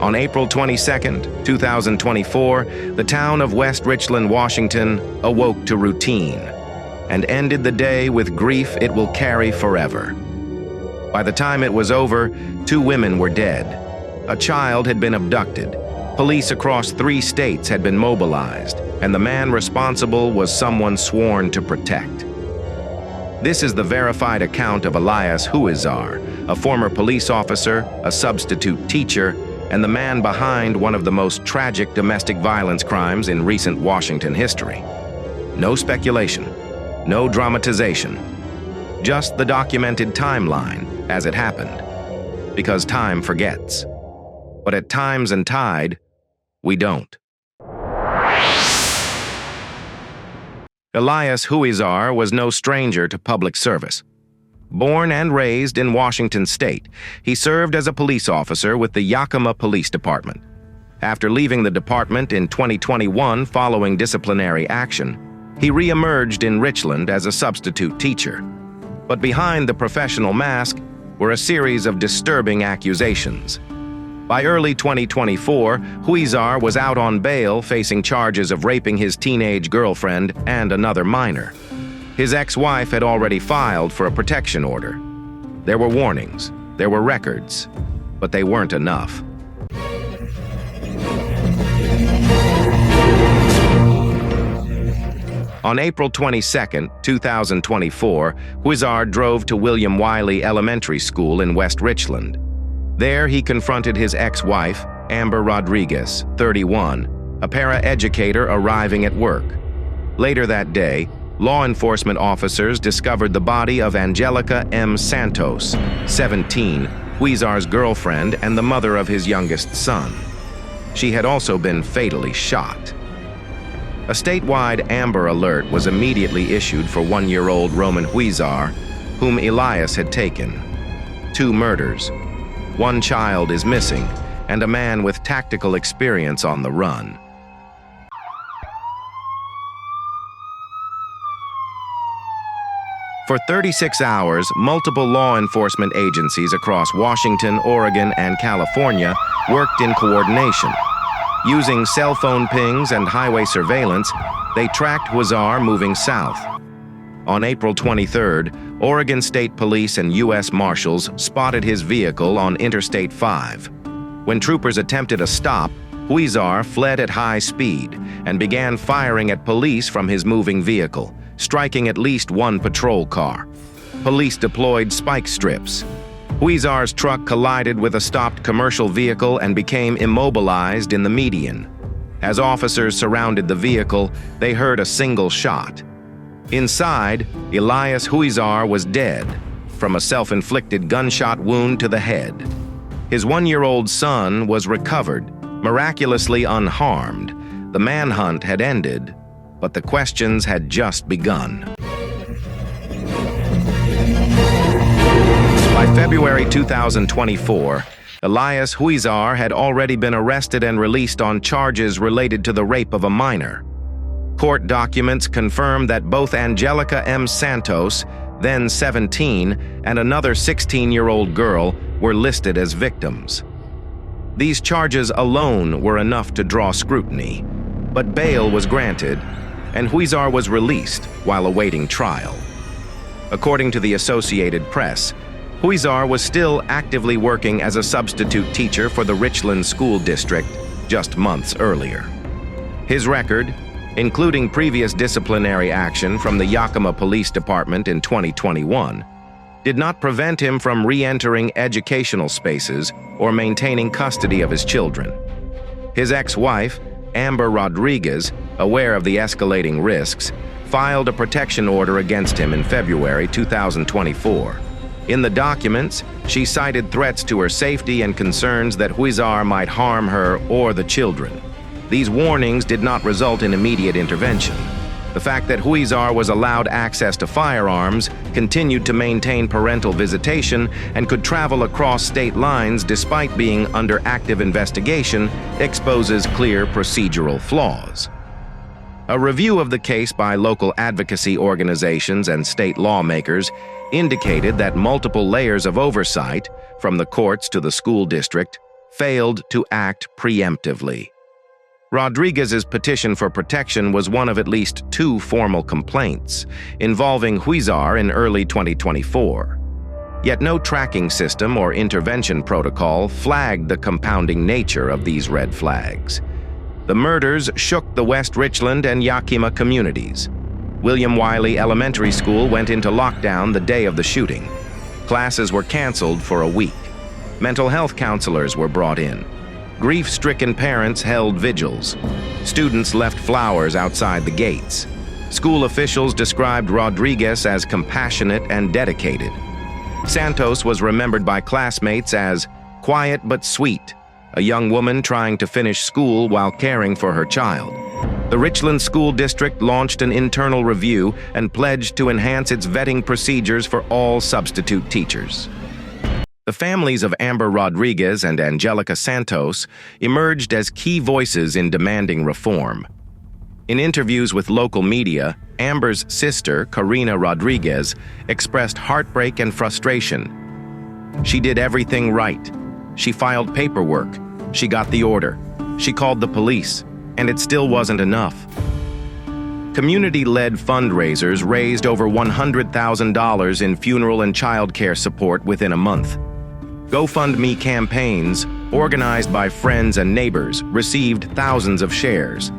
On April 22, 2024, the town of West Richland, Washington, awoke to routine and ended the day with grief it will carry forever. By the time it was over, 2 women were dead. A child had been abducted. Police across 3 states had been mobilized, and the man responsible was someone sworn to protect. This is the verified account of Elias Huizar, a former police officer, a substitute teacher, and the man behind one of the most tragic domestic violence crimes in recent Washington history. No speculation, no dramatization, just the documented timeline as it happened, because time forgets. But at Times and Tide, we don't. Elias Huizar was no stranger to public service. Born and raised in Washington state, he served as a police officer with the Yakima Police Department. After leaving the department in 2021 following disciplinary action, he re-emerged in Richland as a substitute teacher. But behind the professional mask were a series of disturbing accusations. By early 2024, Huizar was out on bail facing charges of raping his teenage girlfriend and another minor. His ex-wife had already filed for a protection order. There were warnings, there were records, but they weren't enough. On April 22, 2024, Huizar drove to William Wiley Elementary School in West Richland. There, he confronted his ex-wife, Amber Rodriguez, 31, a para-educator arriving at work. Later that day, law enforcement officers discovered the body of Angelica Santos, 17, Huizar's girlfriend and the mother of his youngest son. She had also been fatally shot. A statewide Amber Alert was immediately issued for 1-year-old Roman Huizar, whom Elias had taken. 2 murders. 1 child is missing, and a man with tactical experience on the run. For 36 hours, multiple law enforcement agencies across Washington, Oregon, and California worked in coordination. Using cell phone pings and highway surveillance, they tracked Huizar moving south. On April 23rd, Oregon State Police and U.S. Marshals spotted his vehicle on Interstate 5. When troopers attempted a stop, Huizar fled at high speed and began firing at police from his moving vehicle, striking at least 1 patrol car. Police deployed spike strips. Huizar's truck collided with a stopped commercial vehicle and became immobilized in the median. As officers surrounded the vehicle, they heard a single shot. Inside, Elias Huizar was dead from a self-inflicted gunshot wound to the head. His 1-year-old son was recovered, miraculously unharmed. The manhunt had ended, but the questions had just begun. By February 2024, Elias Huizar had already been arrested and released on charges related to the rape of a minor. Court documents confirm that both Angelica Santos, then 17, and another 16-year-old girl were listed as victims. These charges alone were enough to draw scrutiny, but bail was granted, and Huizar was released while awaiting trial. According to the Associated Press, Huizar was still actively working as a substitute teacher for the Richland School District just months earlier. His record, including previous disciplinary action from the Yakima Police Department in 2021, did not prevent him from re-entering educational spaces or maintaining custody of his children. His ex-wife, Amber Rodriguez, aware of the escalating risks, filed a protection order against him in February 2024. In the documents, she cited threats to her safety and concerns that Huizar might harm her or the children. These warnings did not result in immediate intervention. The fact that Huizar was allowed access to firearms, continued to maintain parental visitation, and could travel across state lines despite being under active investigation exposes clear procedural flaws. A review of the case by local advocacy organizations and state lawmakers indicated that multiple layers of oversight, from the courts to the school district, failed to act preemptively. Rodriguez's petition for protection was one of at least 2 formal complaints involving Huizar in early 2024. Yet no tracking system or intervention protocol flagged the compounding nature of these red flags. The murders shook the West Richland and Yakima communities. William Wiley Elementary School went into lockdown the day of the shooting. Classes were canceled for a week. Mental health counselors were brought in. Grief-stricken parents held vigils. Students left flowers outside the gates. School officials described Rodriguez as compassionate and dedicated. Santos was remembered by classmates as quiet but sweet, a young woman trying to finish school while caring for her child. The Richland School District launched an internal review and pledged to enhance its vetting procedures for all substitute teachers. The families of Amber Rodriguez and Angelica Santos emerged as key voices in demanding reform. In interviews with local media, Amber's sister, Karina Rodriguez, expressed heartbreak and frustration. She did everything right. She filed paperwork. She got the order. She called the police, and it still wasn't enough. Community-led fundraisers raised over $100,000 in funeral and childcare support within a month. GoFundMe campaigns, organized by friends and neighbors, received thousands of shares.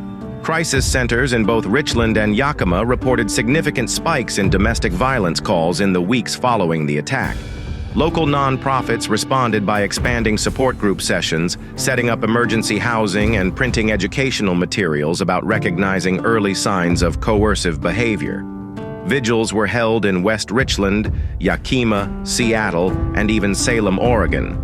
Crisis centers in both Richland and Yakima reported significant spikes in domestic violence calls in the weeks following the attack. Local nonprofits responded by expanding support group sessions, setting up emergency housing, and printing educational materials about recognizing early signs of coercive behavior. Vigils were held in West Richland, Yakima, Seattle, and even Salem, Oregon.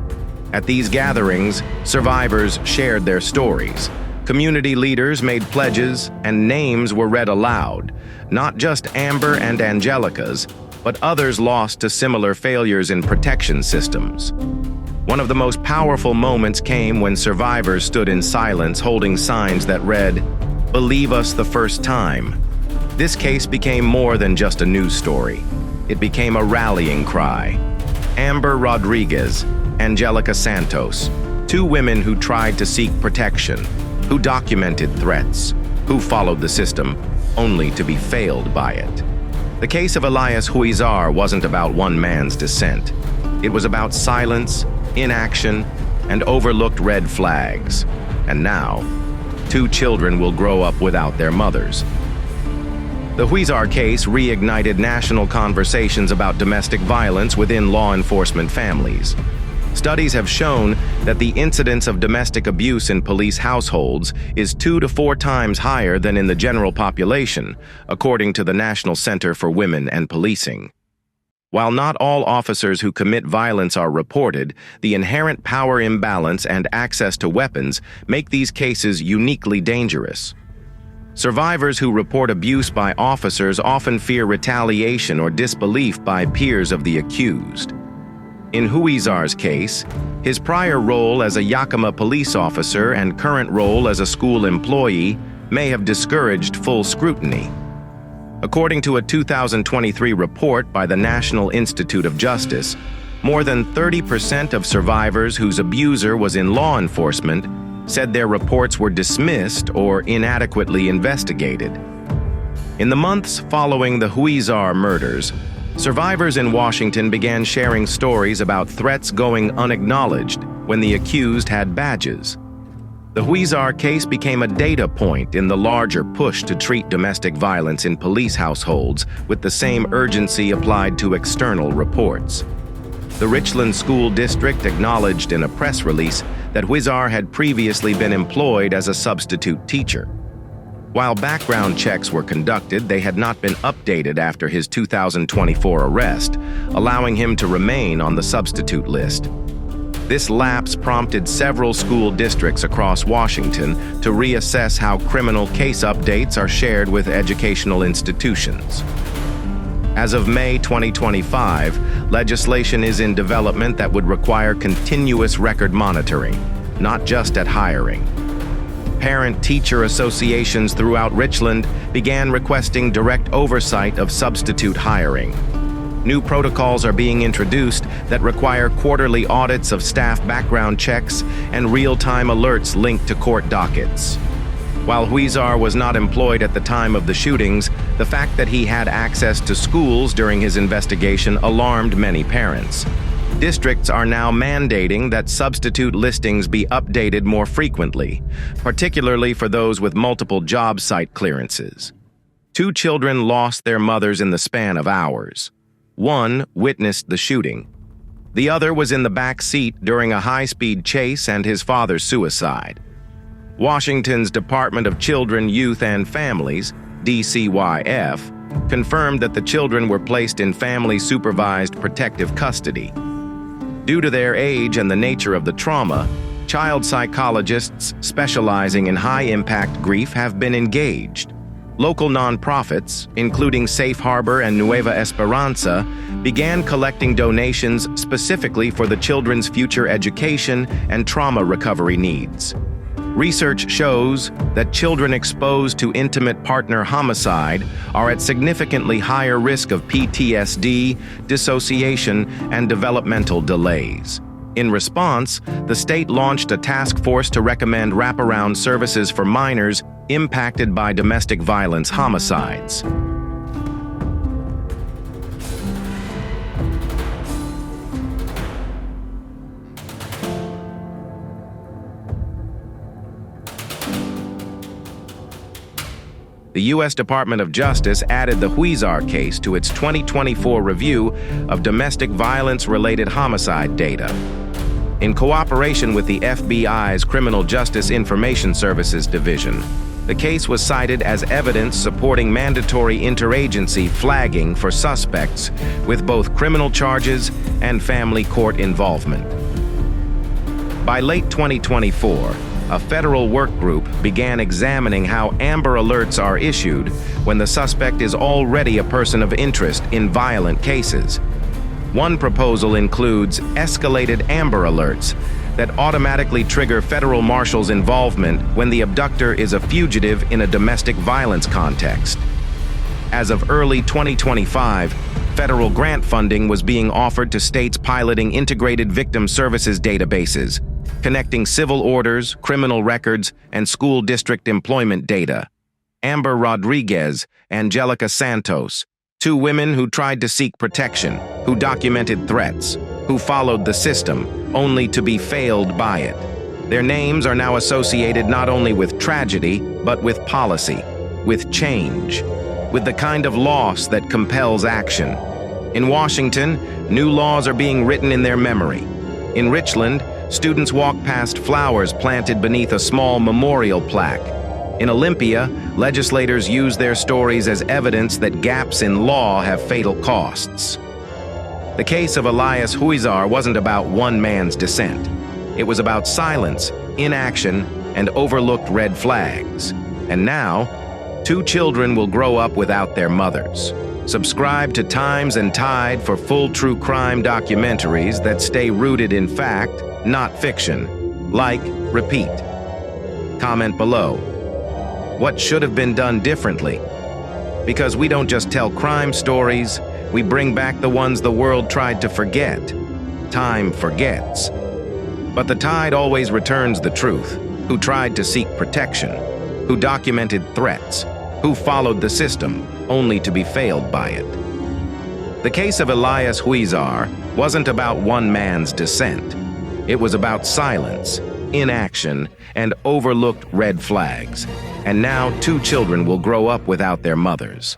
At these gatherings, survivors shared their stories. Community leaders made pledges, and names were read aloud, not just Amber and Angelica's, but others lost to similar failures in protection systems. One of the most powerful moments came when survivors stood in silence holding signs that read, "Believe us the first time." This case became more than just a news story. It became a rallying cry. Amber Rodriguez, Angelica Santos, 2 women who tried to seek protection, who documented threats, who followed the system, only to be failed by it. The case of Elias Huizar wasn't about one man's dissent. It was about silence, inaction, and overlooked red flags. And now, 2 children will grow up without their mothers. The Huizar case reignited national conversations about domestic violence within law enforcement families. Studies have shown that the incidence of domestic abuse in police households is 2 to 4 times higher than in the general population, according to the National Center for Women and Policing. While not all officers who commit violence are reported, the inherent power imbalance and access to weapons make these cases uniquely dangerous. Survivors who report abuse by officers often fear retaliation or disbelief by peers of the accused. In Huizar's case, his prior role as a Yakima police officer and current role as a school employee may have discouraged full scrutiny. According to a 2023 report by the National Institute of Justice, more than 30% of survivors whose abuser was in law enforcement said their reports were dismissed or inadequately investigated. In the months following the Huizar murders, survivors in Washington began sharing stories about threats going unacknowledged when the accused had badges. The Huizar case became a data point in the larger push to treat domestic violence in police households with the same urgency applied to external reports. The Richland School District acknowledged in a press release that Huizar had previously been employed as a substitute teacher. While background checks were conducted, they had not been updated after his 2024 arrest, allowing him to remain on the substitute list. This lapse prompted several school districts across Washington to reassess how criminal case updates are shared with educational institutions. As of May 2025, legislation is in development that would require continuous record monitoring, not just at hiring. Parent-teacher associations throughout Richland began requesting direct oversight of substitute hiring. New protocols are being introduced that require quarterly audits of staff background checks and real-time alerts linked to court dockets. While Huizar was not employed at the time of the shootings, the fact that he had access to schools during his investigation alarmed many parents. Districts are now mandating that substitute listings be updated more frequently, particularly for those with multiple job site clearances. 2 children lost their mothers in the span of hours. One witnessed the shooting. The other was in the back seat during a high-speed chase and his father's suicide. Washington's Department of Children, Youth, and Families, DCYF, confirmed that the children were placed in family-supervised protective custody. Due to their age and the nature of the trauma, child psychologists specializing in high-impact grief have been engaged. Local nonprofits, including Safe Harbor and Nueva Esperanza, began collecting donations specifically for the children's future education and trauma recovery needs. Research shows that children exposed to intimate partner homicide are at significantly higher risk of PTSD, dissociation, and developmental delays. In response, the state launched a task force to recommend wraparound services for minors impacted by domestic violence homicides. The U.S. Department of Justice added the Huizar case to its 2024 review of domestic violence-related homicide data. In cooperation with the FBI's Criminal Justice Information Services Division, the case was cited as evidence supporting mandatory interagency flagging for suspects with both criminal charges and family court involvement. By late 2024, a federal work group began examining how Amber Alerts are issued when the suspect is already a person of interest in violent cases. One proposal includes escalated Amber Alerts that automatically trigger federal marshals' involvement when the abductor is a fugitive in a domestic violence context. As of early 2025, federal grant funding was being offered to states piloting integrated victim services databases, connecting civil orders, criminal records, and school district employment data. Amber Rodriguez, Angelica Santos, 2 women who tried to seek protection, who documented threats, who followed the system, only to be failed by it. Their names are now associated not only with tragedy, but with policy, with change, with the kind of loss that compels action. In Washington, new laws are being written in their memory. In Richland, students walk past flowers planted beneath a small memorial plaque. In Olympia, legislators use their stories as evidence that gaps in law have fatal costs. The case of Elias Huizar wasn't about one man's dissent. It was about silence, inaction, and overlooked red flags. And now, 2 children will grow up without their mothers. Subscribe to Times and Tide for full true crime documentaries that stay rooted in fact, not fiction. Like, repeat. Comment below. What should have been done differently? Because we don't just tell crime stories, we bring back the ones the world tried to forget. Time forgets. But the tide always returns the truth. Who tried to seek protection, who documented threats, who followed the system, only to be failed by it. The case of Elias Huizar wasn't about one man's dissent. It was about silence, inaction, and overlooked red flags. And now 2 children will grow up without their mothers.